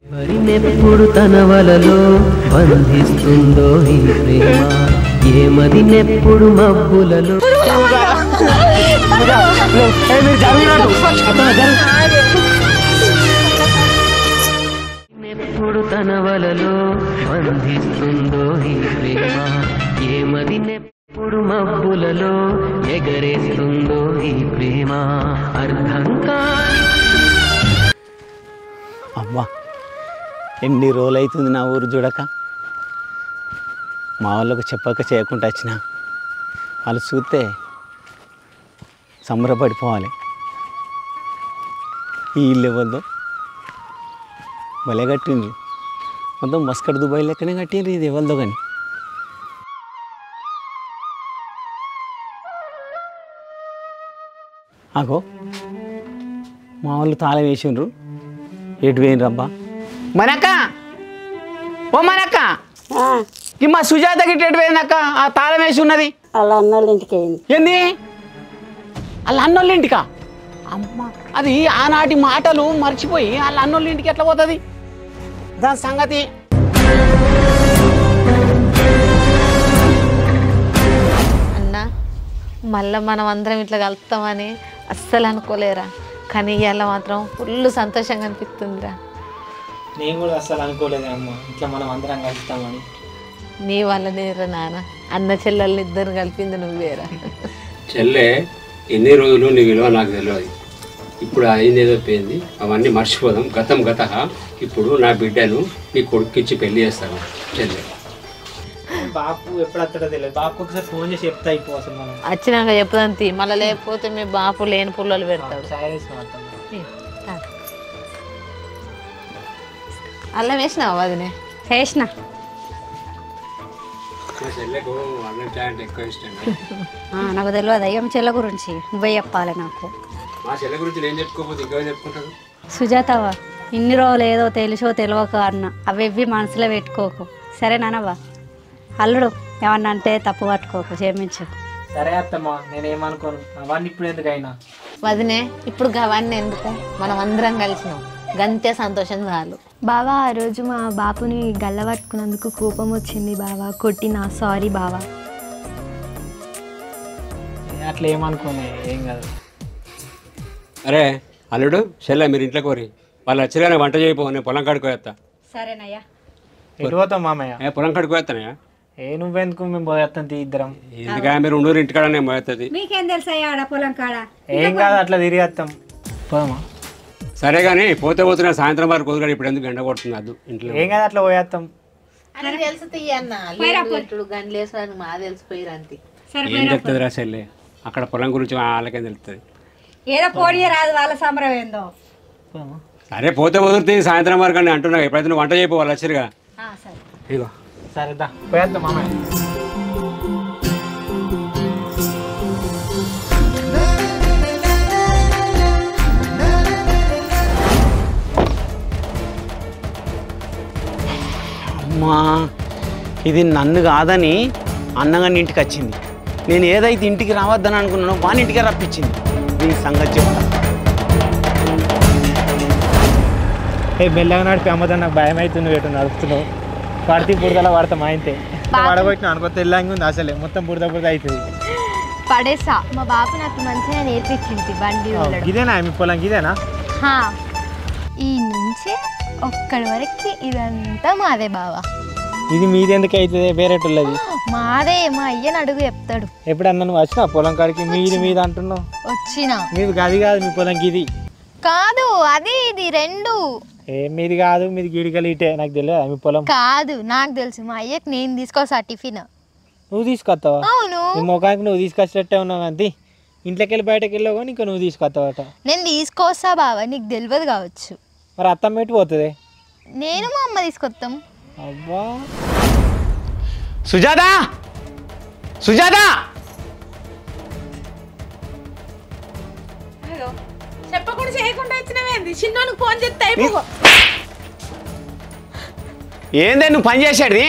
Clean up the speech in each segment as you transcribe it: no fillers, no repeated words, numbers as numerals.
ఎవరినెప్పుడు తన వలలో బంధిస్తుందో ఈ ప్రేమ ఏమదినెప్పుడు మబ్బులలో ఎప్పుడు తన వలలో బంధిస్తుందో ఈ ప్రేమ ఏమదినెప్పుడు మబ్బులలో ఎగరేస్తుందో ఈ ప్రేమ అర్థం కాని. అబ్బా ఎన్ని రోజులు అవుతుంది నా ఊరు చూడక. మా వాళ్ళకు చెప్పక చేయకుండా వచ్చిన వాళ్ళు చూస్తే సంబరపడిపోవాలి. ఈ ఇల్లు ఎవరిదో భలే కట్టిండ్రు, మొత్తం మస్కట్ దుబాయ్ లెక్కనే కట్టిండ్రు. ఇది ఎవరిదో కానీ ఆగో మా వాళ్ళు తాళం వేసిండ్రు. ఎటు వేయండి రబ్బా మనక్క, ఓ మనక్క, ఈ మా సుజాత గిట్ట ఎటు పోయిందక్క? ఆ తాళం వేసి ఉన్నది. వాళ్ళ అన్నోళ్ళ ఇంటికి అయింది. ఏంది వాళ్ళ అన్నోళ్ళ ఇంటికా? అమ్మ, అది ఆనాటి మాటలు మర్చిపోయి వాళ్ళ అన్నోళ్ళ ఇంటికి ఎట్లా పోతుంది దాని సంగతి? అన్నా, మళ్ళీ మనం అందరం ఇట్లా కలుపుతామని అస్సలు అనుకోలేరా, కానీ ఇవాళ మాత్రం ఫుల్ సంతోషంగా అనిపిస్తుందిరా. నేను కూడా అస్సలు అనుకోలేదు అమ్మ ఇట్లా మనం అందరం కలుస్తామని. నీ వల్లనేరా నాన్న, అన్న చెల్లెల్ని ఇద్దరు కలిపింది నువ్వేరా. చెల్లె ఎన్ని రోజులు నీ విలువ నాకు తెలియదు. ఇప్పుడు అయింది ఏదో పోయింది, అవన్నీ మర్చిపోదాం. గతం గత. ఇప్పుడు నా బిడ్డను నీ కొడుక్కిచ్చి పెళ్లి చేస్తాను. చెల్లె బాపు ఎప్పుడు వస్తాడో తెలియదు. బాపు ఒకసారి ఫోన్ చేసి చెప్తా అయిపో అసలు మనం వచ్చినాక చెప్తాంతి, మళ్ళీ లేకపోతే మీ బాపు లేని పుల్లలు పెడతాడు. అల్లం వేసినావా? వదినే చేసిన. మా చెల్లెకు అన్నం చాయ్ అంటే ఎక్కువ ఇష్టం. నాకు తెలియదు అయ్యా చెల్ల గురించి, నువ్వే చెప్పాలి నాకు. మా చెల్లె గురించి నేను చెప్పుకోకపోతే ఇంకా చెప్పుకుంటాను. సుజాతవా, ఇన్ని రోజులు ఏదో తెలుసో తెలియక అన్న అవి మనసులో పెట్టుకోకు, సరేనానవ్వా? అల్లుడు ఏమన్నా అంటే తప్పు పట్టుకోకు, క్షమించు. సరే అత్తమ్మా, నేనేమనుకోను. అవన్నీ ఇప్పుడు ఎందుకైనా వదినే, ఇప్పుడు అవన్నీ ఎందుకు, మనం అందరం కలిసినాం, గంతే సంతోషం చాలు. బావా, ఆ రోజు మా బాపుని గల్ల పట్టుకున్నందుకు కోపం వచ్చింది బావా, కొట్టినా, సారీ బావా. అట్లా ఏమనుకోనే, ఏం కాదు. అరే అల్లుడు, చెల్లె మీరు ఇంట్లో కోరి వాళ్ళు వచ్చేగానే వంట చేయపో, నేను పొలం కడుకోవేస్తా. సరేనయ్యా. ఎటు పోతాం మామయ్య? పొలం కడుకోవేస్తానయ్యా. నువ్వెందుకు, మేము పోయేస్తాం ఇద్దరం. ఎందుక మీరు ఉండూరు ఇంటికాడ నేను పోయేస్తుంది. మీకేం తెలుసు అయ్యా ఆడ పొలం కాడ? ఏం కాదు, అట్లా తిరిగేస్తాం. పోదామా? సరే కానీ పోతే పోతున్నా సాయంత్రం వరకు కుదరదు. ఇప్పుడు ఎందుకు గంట కొడుతుంది అది ఇంట్లో? ఏం కాదు, అట్లా పోయేస్తాం. అని తెలుసు అన్న, గంటలేసడానికి మా తెలిసిపోయిరంతి. ఏం చెప్తుంది రా చెల్లె, అక్కడ పొలం గురించి వాళ్ళకేం తెలుస్తుంది. ఏదో పోనీ రాదు, వాళ్ళ సంబరం ఏందో. సరే పోతే కుదురుతుంది సాయంత్రం వరకు అని అంటున్నా. ఎప్పుడైతే నువ్వు వంట చేయకపోవాలి వచ్చరుగా. ఇగో సరేదా, పోయేద్దాం మామయ్య. అమ్మా, ఇది నన్ను కాదని అన్నగాని ఇంటికి వచ్చింది. నేను ఏదైతే ఇంటికి రావద్దని అనుకున్నానో వాని ఇంటికే రప్పించింది. దీని సంగతి చెప్తా. మెల్లగా నడిపి అమ్మదని నాకు భయం అవుతుంది. ఎటు నడుపుతున్నావు? పడితే బురదలా పడతాం. అయితే పడబోయినా అనుకో, తెల్లంగా ఉంది అసలే, మొత్తం బురద బురద అవుతుంది. పడేసా, మా బాపు నాకు మంచిగా నేర్పించింది బండి ఉండడం. ఇదేనా మీ పొలం? ఇదేనా? ఈ నుంచే ఒక్కడి వరకు ఇదంతా మాదే బావా. ఇది మీది ఎందుకు అవుతుంది? వేరేటోళ్ళది. మాదే, మా అయ్యని అడుగు చెప్తాడు. ఎప్పుడన్నా నువ్వు వచ్చినా పొలం కాడికి? మీది మీద అంటున్నావు. వచ్చినా. మీది అది కాదు, మీ పొలంకి ఇది కాదు, అది ఇది రెండు. మీది కాదు, మీది గిడికలు ఇటే. నాకు తెలియదు మీ పొలం. కాదు, నాకు తెలుసు. మా అయ్యకి నేను తీసుకోసా టిఫిన్. నువ్వు తీసుకొస్తావా? అవును. నీ ముఖానికి నువ్వు తీసుకొచ్చేటట్టే ఉన్నావు. అంతే, ఇంట్లోకి వెళ్ళి బయటకు వెళ్ళావు కానీ ఇంకా నువ్వు తీసుకొస్తావట. నేను తీసుకొస్తా బావా, నీకు తెలియదు కావచ్చు. మరి అత్తమ్మ ఎటు పోతుంది? నేను మా అమ్మ తీసుకొస్తాం. అబ్బా, సుజాత, సుజాత, చెప్పకుండా చేయకుండా వచ్చినవేంది? చిన్నోనికి ఫోన్ చేస్తే ఏందే నువ్వు పని చేసేది?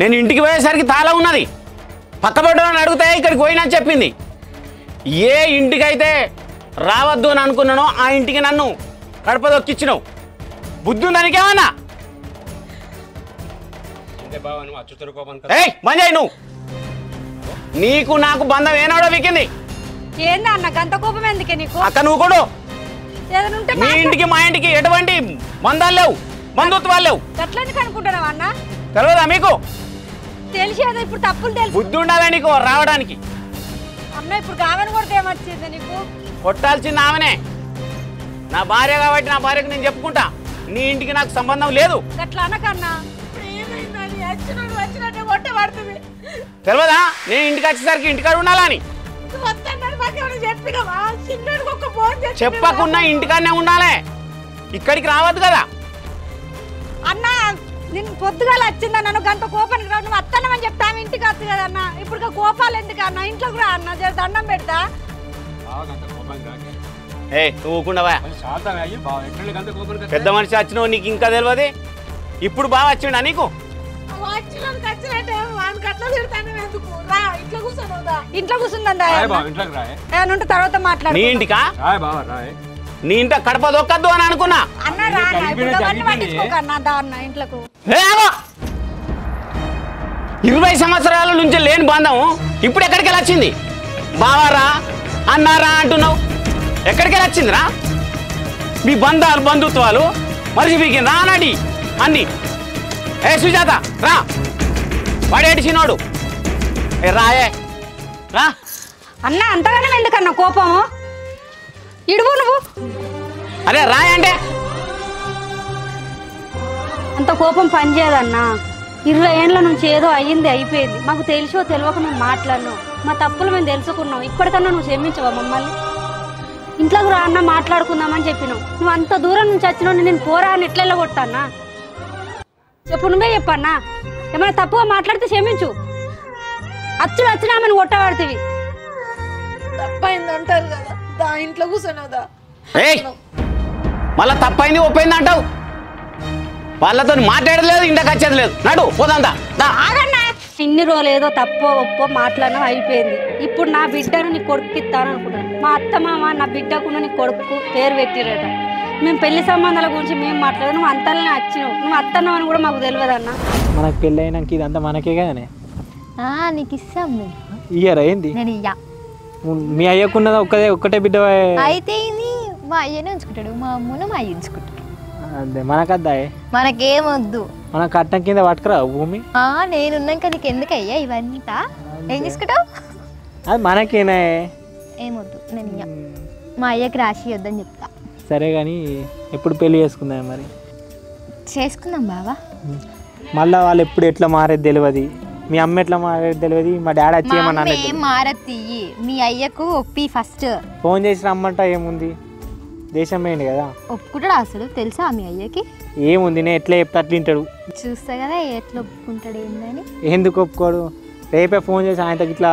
నేను ఇంటికి పోయేసరికి తాళం ఉన్నది. పక్కబడ్డని అడిగితే ఇక్కడికి పోయినా చెప్పింది. ఏ ఇంటికైతే రావద్దు అని అనుకున్నానో ఆ ఇంటికి నన్ను కడప దొక్కిచ్చినావు. బుద్ధి ఉందానికేమన్నా బావ నువ్వు అచ్చుతరు కోపం ఏయ్ మంజయ్ నువ్వు నీకు నాకు బంధం ఏనాడో వీకింది ఏందా అన్న గంత కోపం ఎందుకే నీకు అక్క నువ్వు కూడా ఏదైనా ఉంటే మీ ఇంటికి మా ఇంటికి ఎటువంటి బంధాలు లేవు బంధుత్వాలు లేవు ఎట్లెందుకు అనుకుంటున్నావు అన్న తెలియదా మీకు తెలిసేదో ఇప్పుడు తప్పులు తెలుసు బుద్ధి ఉండాలి నీకు రావడానికి అన్న ఇప్పుడు కావని కొడితే ఏమొచ్చింది నీకు కొట్టాల్సింది ఆమెనే నా భార్య కాబట్టి నా భార్యకు నేను చెప్పుకుంటా నీ ఇంటికి నాకు సంబంధం లేదు అట్లా అనకన్నా వచ్చినట్టే కొట్టే పడుతుంది తెలియదా నేను ఇంటికి వచ్చేసరికి ఇంటికాడ ఉండాలని చెప్పినవా చిన్నడికి ఒక ఫోన్ చెప్పకుండా ఇంటికాడనే ఉండాలి ఇక్కడికి రావద్దు కదా అన్న నేను పొద్దుగాల వచ్చిందా నన్ను గంట కోపానికి రావు నువ్వు అత్తనమని చెప్తా ఆమె ఇంటికి వస్తుంది కదా అన్న ఇప్పుడు కోపాలు ఎందుకు అన్న ఇంట్లో కూడా అన్న జర దండం పెడతా ఏ నువ్వు ఊకుండవా పెద్ద మనిషి వచ్చినావు నీకు ఇంకా తెలియదు ఇప్పుడు బాగా వచ్చిండా నీకు ఇంట్లో కూర్చుందా ఏమనుంటే తర్వాత మాట్లాడు నీ ఇంటికా నీ ఇంట కడప దొక్కద్దు అని అనుకున్నా అన్న రావన్నీ పట్టించుకోకన్నా దా అన్న ఇంట్లోకు 20 సంవత్సరాల నుంచి లేని బంధం ఇప్పుడు ఎక్కడికి వచ్చింది బావారా అన్నారా అంటున్నావు ఎక్కడికి వచ్చిందిరా మీ బంధాలు బంధుత్వాలు మనిషి మీకు రానడి అన్ని ఏ సుజాత రా వాడేటిచినోడు ఏ రాయే రా అన్న అంతగానే ఎందుకన్నా కోపము ఇడువు నువ్వు అరే రాయంటే అంత కోపం పనిచేయదన్నా 20 ఏళ్ళ నుంచి ఏదో అయ్యింది అయిపోయింది మాకు తెలిసో తెలియక మేము మాట్లాడినాం మా తప్పులు మేము తెలుసుకున్నాం ఇప్పటికన్నా నువ్వు క్షమించవా మమ్మల్ని ఇంట్లోకి రా అన్న మాట్లాడుకుందామని చెప్పినావు నువ్వు అంత దూరం నుంచి వచ్చినావు నేను పోరా అని ఎట్లా కొట్టానా చెప్పు నువ్వే చెప్పన్నా ఏమైనా తప్పుగా మాట్లాడితే క్షమించు అచ్చుడు వచ్చినామని కొట్టబడుతుంది తప్పైంది అంటారు కదా దా ఇంట్లో కూర్చొనిదా ఏయ్ మళ్ళా తప్పైంది ఒప్పైంది అంటావు వాళ్ళతో మాట్లాడలేదు ఇంటికి వచ్చేది లేదు నడు పోదా ఇన్ని రోజులు ఏదో తప్పో ఒప్పో మాట్లాడినా అయిపోయింది ఇప్పుడు నా బిడ్డను నీ కొడుకు ఇస్తాను అనుకుంటున్నాను మా అత్త మామ నా బిడ్డకు నీ కొడుకు పేరు పెట్టిరట మేము పెళ్లి సంబంధాల గురించి మేము మాట్లాడదు నువ్వు అంతలోనే వచ్చినావు నువ్వు అత్తన్నావు అని కూడా మాకు తెలియదు అన్న మనకు పెళ్ళి అయినాక ఇదంతా మనకే కదనే నీకు ఇస్తాం ఇయ్యరా ఏంది నేను ఇయ్యా మీ అయ్యకున్నది ఒక్కటే బిడ్డ అయితే ఇది మా అయ్యనే ఉంచుకుంటాడు మా అమ్మను మా అయ్య ఉంచుకుంటాడు అదే మనకద్దాయే మనకేమొద్దు మన కట్నం కింద పట్టుకురా భూమి నేనున్నాక నీకు ఎందుకు అయ్యా ఇవంతా ఏం తీసుకుంటావు అది మనకేనా ఏమొద్దు నేను ఇయ్యా మా అయ్యకి రాసి వద్దని చెప్తా సరే కానీ ఎప్పుడు పెళ్లి చేసుకుందాం మరి చేసుకుందాం బావా మళ్ళీ వాళ్ళు ఎప్పుడు ఎట్లా మారేది తెలియదు మీ అమ్మ ఎట్లా మారేది తెలియదు మా డాడీ వచ్చి ఏమన్నా మారతి మీ అయ్యకు ఒప్పి ఫస్ట్ ఫోన్ చేసి రమ్మంట ఏముంది దేశం పోయింది కదా ఒప్పుకుంటాడు అసలు తెలుసా మీ అయ్యకి ఏముంది నేను ఎట్లా చెప్తే అట్లా వింటాడు చూస్తా కదా ఎట్లా ఒప్పుకుంటాడు ఏందని ఎందుకు ఒప్పుకోడు రేపే ఫోన్ చేసి ఆయనకి ఇట్లా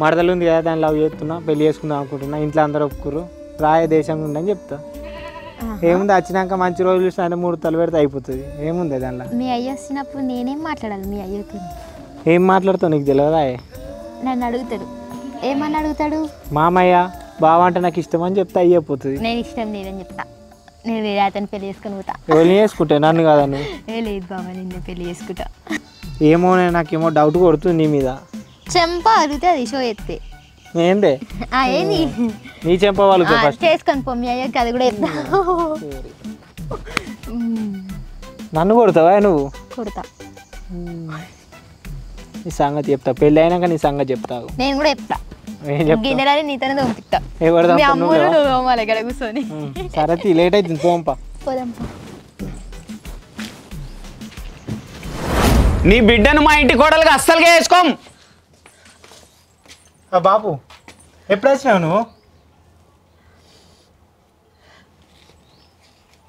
మరదలు ఉంది కదా దాన్ని లవ్ చేస్తున్నా పెళ్లి చేసుకుందాం అనుకుంటున్నా ఇంట్లో అందరూ ఒప్పుకోరు రాయ దేశం ఉందని చెప్తా ఏముంది వచ్చినాక మంచి రోజులు చూసి ఆయన 3 తల పెడితే అయిపోతుంది ఏముంది దానిలో మీ అయ్య వచ్చినప్పుడు నేనేం మాట్లాడాలి మీ అయ్యతో ఏం మాట్లాడుతావు నీకు తెలియదా నన్ను అడుగుతాడు ఏమని అడుగుతాడు మామయ్య బావ అంటే నాకు ఇష్టం అని చెప్తే అయ్యిపోతుంది నేను ఇష్టం లేదని చెప్తా నేను వేరే అతను పెళ్లి చేసుకుని పోతా ఎవరిని చేసుకుంటే నన్ను కాదా నువ్వు లేదు బాబా నిన్ను పెళ్లి చేసుకుంటా ఏమో నాకేమో డౌట్ కొడుతుంది నీ మీద చెంప అరుగుతుంది షో ఎత్తే ఏందే ఏంది నీ చెంప వాళ్ళకి ఫస్ట్ చేసుకొని పో మీ అయ్యకి అది కూడా చెప్తా నన్ను కొడతావా నువ్వు కొడతా నీ సంగతి చెప్తా పెళ్ళి అయినాక నీ సంగతి చెప్తావు నేను కూడా చెప్తా ఏం చెప్తా గిన్నెలని నీతోనే పంపిస్తా ఎవరు మీ అమ్మూరు నువ్వు వాళ్ళ దగ్గర కూర్చొని సరే లేట్ అవుతుంది పోంపా పోదాంపా నీ బిడ్డను మా ఇంటి కోడలుగా అస్సలుగా వేసుకోం బాబు ఎప్పుడు వచ్చినావు నువ్వు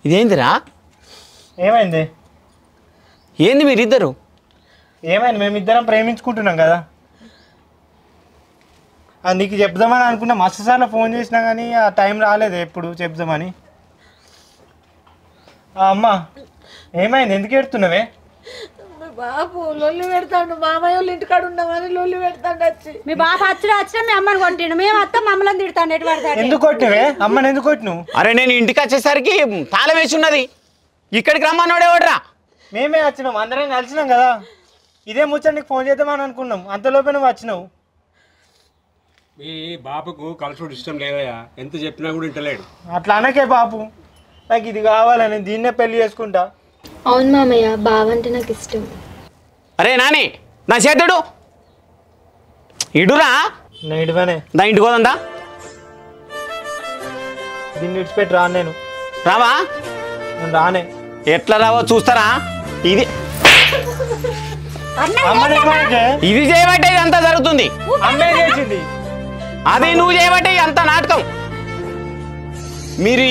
ఇదేందిరా ఏమైంది ఏంది మీరిద్దరు ఏమైంది మేమిద్దరం ప్రేమించుకుంటున్నాం కదా నీకు చెప్దామని అనుకున్నా మస్తు సార్లు ఫోన్ చేసినా కానీ ఆ టైం రాలేదు ఎప్పుడు చెప్దామని అమ్మ ఏమైంది ఎందుకు ఎడుతున్నావే బాబు లొల్లి పెడతాడు మామయ్య వాళ్ళ ఇంటికాడ ఉన్నామని లొల్లి పెడతాడు వచ్చి మీ బాబు వచ్చినా మీ అమ్మని కొట్టిండు మేము అత్త మమ్మల్ని తిడతాను ఎటు పడతాడు ఎందుకు కొట్టినవే అమ్మని ఎందుకు కొట్టినావు అరే నేను ఇంటికి వచ్చేసరికి తాళం వేసి ఉన్నది ఇక్కడికి రమ్మన్నాడేవాడ్రా? మేమే వచ్చినాం, అందరం కలిసినాం కదా. ఇదే ముచ్చట నీకు ఫోన్ చేద్దామని అనుకున్నాం, అంతలోపే నువ్వు వచ్చినావు. మీ బాబుకు కలుసుడు ఇష్టం లేదయ్యా, ఎంత చెప్పినా కూడా ఇంటలేడు. అట్లా అనకే బాపు, నాకు ఇది కావాలని దీన్నే పెళ్లి చేసుకుంటా. అవును మామయ్య, బావంటే నాకు ఇష్టం. అరే నాని, నా చేతుడు ఇడురా. ఇటువనే దా ఇంటికి పోదా. దీన్ని విడిచిపెట్టి రాను నేను. రావా? నేను రానే. ఎట్లా రావో చూస్తారా? ఇది ఇది చేయబట్టే ఇదంతా జరుగుతుంది. అమ్మే చేసింది. అది నువ్వు చేయబట్టే అంత నాటకం. మీరు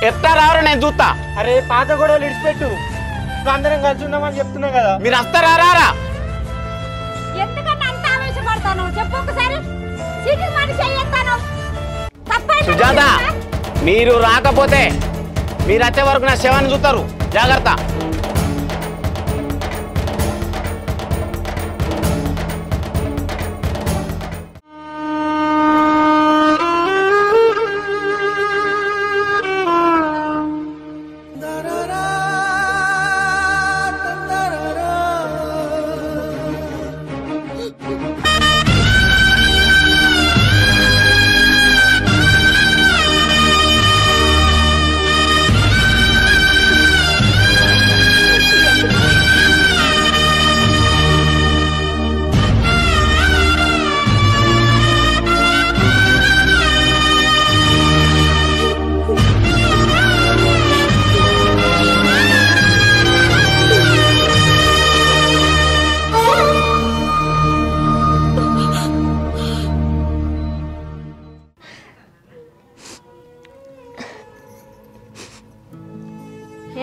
ఎట్లా రావరో నేను చూస్తా. అరే పాత గొడవలు విడిచిపెట్టు, అందరం కలిసి ఉన్నామని చెప్తున్నా కదా. మీరు వస్తారా రారా? ఎందుకన్నా అంత ఆవేశపడతాను చెప్పు ఒకసారి. చీటీ మాట చెయ్యొస్తాను. సుజాత, మీరు రాకపోతే మీరు వచ్చే వరకు నా శవాన్ని చూస్తారు. జాగ్రత్త.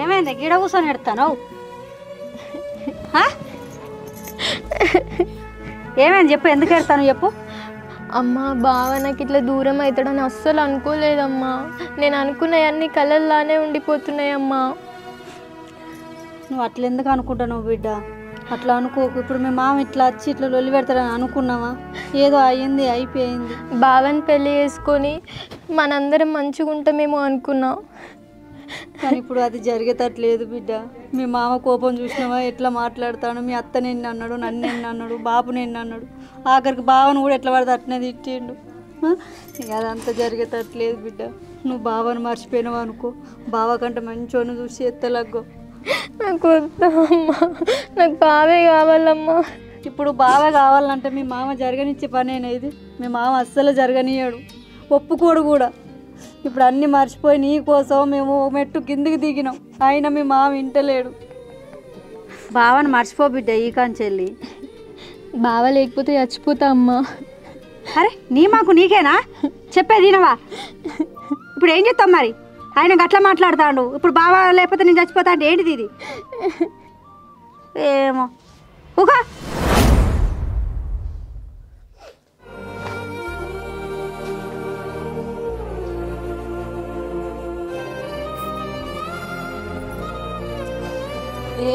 ఏమైంది గిడ కూర్చొని ఎడతాను? ఏమైంది చెప్పు, ఎందుకు ఎడతాను చెప్పు. అమ్మ, బావ నాకు ఇట్లా దూరం అవుతాడని అస్సలు అనుకోలేదమ్మా. నేను అనుకున్నవన్నీ కలల్లానే ఉండిపోతున్నాయమ్మా. నువ్వు అట్లా ఎందుకు అనుకుంటావు బిడ్డ? అట్లా అనుకోకు. ఇప్పుడు మీ మామ ఇట్లా వచ్చి ఇట్లా లొల్లి పెడతాడని అనుకున్నావా? ఏదో అయ్యింది, అయిపోయింది. బావని పెళ్ళి చేసుకొని మనందరం మంచిగా ఉంటామేమో అనుకున్నా, కానీ ఇప్పుడు అది జరిగేటట్లేదు బిడ్డ. మీ మామ కోపం చూసినావా ఎట్లా మాట్లాడతాడు? మీ అత్త నిన్ను అన్నాడు, నన్ను ఎన్ని అన్నాడు, బాబు నిన్ను అన్నాడు, ఆఖరికి బావను కూడా ఎట్లా పడితే అట్నే తిట్టిండు. ఇక అదంతా జరిగేటట్లేదు బిడ్డ. నువ్వు బావను మర్చిపోయినావు అనుకో, బావ కంటే మంచోని చూసి ఎత్తలగ్గో. నాకు వద్దమ్మా, నాకు బావే కావాలమ్మా. ఇప్పుడు బావ కావాలంటే మీ మామ జరగనిచ్చే పనేనా ఇది? మీ మామ అస్సలు జరగనియాడు, ఒప్పుకోడు కూడా. ఇప్పుడు అన్నీ మర్చిపోయి నీ కోసం మేము మెట్టు కిందికి దిగినాం, అయినా మీ మామ వింటలేడు. బావని మర్చిపో బిడ్డ, ఈ కాంచెల్లి. బావ లేకపోతే చచ్చిపోతా అమ్మా. అరే నీ మాకు నీకేనా చెప్పేది వినవా? ఇప్పుడు ఏం చేస్తాం మరి? ఆయన గట్లా మాట్లాడతాడు. ఇప్పుడు బావ లేకపోతే నేను చచ్చిపోతా అంటే ఏంటిది ఇది? ఏమో ఊగా.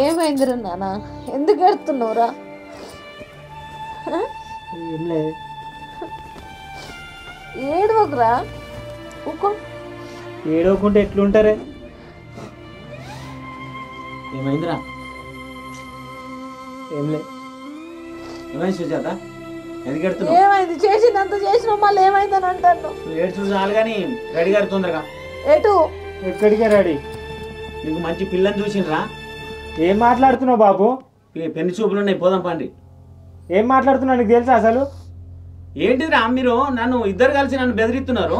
ఏమైందిరా నాన్న, ఎందుకు ఎడుతున్నావురా? ఏడవకురా, ఊకో. ఏడవకుంటే ఎట్లుంటారే? ఏమైందిరా? ఏంలే. ఏమైంది సుజాత? ఎందుకు ఎడుతున్నావు? ఏమైంది? చేసినంత చేసినావు, మళ్ళీ ఏమైందని అంటాను. నువ్వు ఏడ్చు చాలు కానీ రెడీ గారు తొందరగా. ఎటు? ఎక్కడికే రెడీ? నీకు మంచి పిల్లని చూసిండ్రా. ఏం మాట్లాడుతున్నావు బాబు? పెళ్లి చూపులు ఉన్నాయి, పోదాం పండి. ఏం మాట్లాడుతున్నావు నీకు తెలుసా అసలు? ఏంటిదిరా మీరు నన్ను ఇద్దరు కలిసి నన్ను బెదిరిస్తున్నారు?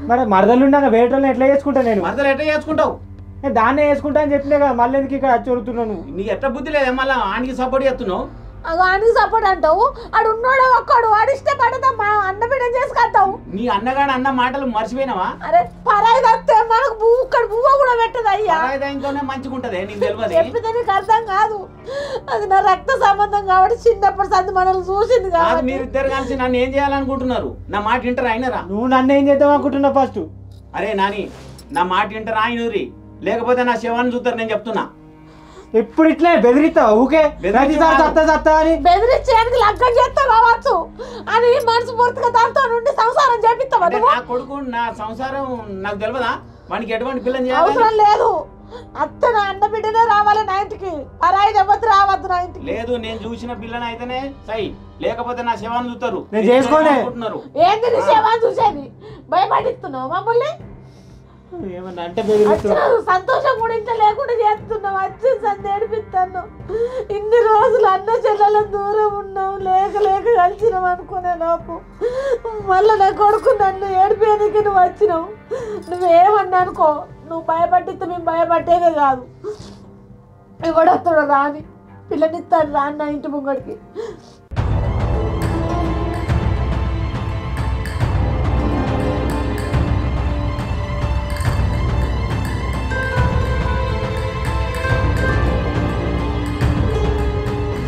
మరి మరదలుండగా వేటోళ్ళని ఎట్లా చేసుకుంటా నేను? మరదలు ఎట్లా చేసుకుంటావు? నేను దాన్నే వేసుకుంటా అని చెప్పినా కదా, మళ్ళీ ఎందుకు ఇక్కడ వచ్చి వరుతున్నావు నువ్వు? నీకు ఎట్లా బుద్ధి లేదా? మళ్ళీ ఆనికి సపోర్ట్ చేస్తున్నావు. ఆడికి సపోర్ట్ అంటావు? ఆడు ఉన్నాడు ఒక్కడు, ఆడు ఇష్టపడతాం అన్న బిడ్డ చేసుకుంటావు. నీ అన్నగాడు అన్న మాటలు మర్చిపోయినావా? అరే పరాయి తప్పితే మనకు ఇక్కడ బువ్వ కూడా పెట్టదు అయ్యా. దానితోనే మంచిగా ఉంటది, నీకు తెలియదు. చెప్పితే నీకు అర్థం కాదు. అది నా రక్త సంబంధం కాబట్టి చిన్నప్పటి సంది మనల్ని చూసింది కాదు. మీరు ఇద్దరు కలిసి నన్ను ఏం చేయాలనుకుంటున్నారు? నా మాట వింటారా అయినరా? నువ్వు నన్ను ఏం చేద్దాం అనుకుంటున్నావు ఫస్ట్? అరే నాని, నా మాట వింటారా అయినరి, లేకపోతే నా శవాన్ని చూస్తారు. నేను చెప్తున్నా, ఎప్పుడు ఇట్లే బెదిరిస్తావు? ఊకే సత్తా అని బెదిరించడానికి లగ్గం చేస్తా కావచ్చు అని మనస్ఫూర్తిగా దాంతో నుండి సంసారం చేపిస్తావా? నా కొడుకు నా సంసారం నాకు తెలియదా? వానికి ఎటువంటి పిల్లని అవసరం లేదు. అత్త నా అన్న బిడ్డనే రావాలి నా ఇంటికి, అరాయి ఎవరు రావద్దు నా ఇంటికి. లేదు నేను చూసిన పిల్లని అయితేనే సై, లేకపోతే నా శవాన్ని చూస్తారు. నేను చేసుకోనే. ఏంది నీ శవాన్ని చూసేది? భయపడిస్తున్నావు మమ్మల్ని? ఏమన్నా అంటే బెదిరిస్తున్నావు. సంతోషం కూడా ఇంత లేకుండా చేస్తున్నావు, వచ్చి నేర్పిస్తాను. ఇన్ని రోజులు అన్న చెల్లెల దూరం ఉన్నావు, లేక లేక కలిసినావు అనుకునే లోపు మళ్ళీ నా కొడుకు నన్ను ఏడిపోయానికి నువ్వు వచ్చినావు. నువ్వేమన్నా అనుకో, నువ్వు భయపడితే మేము భయపడేదే కాదు. ఎవడొస్తాడు రాని పిల్లనిస్తాడు రాని నా ఇంటి ముంగడికి.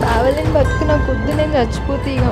కావాలని బతుకు నా కొద్దు, నేను చచ్చిపోతే ఇక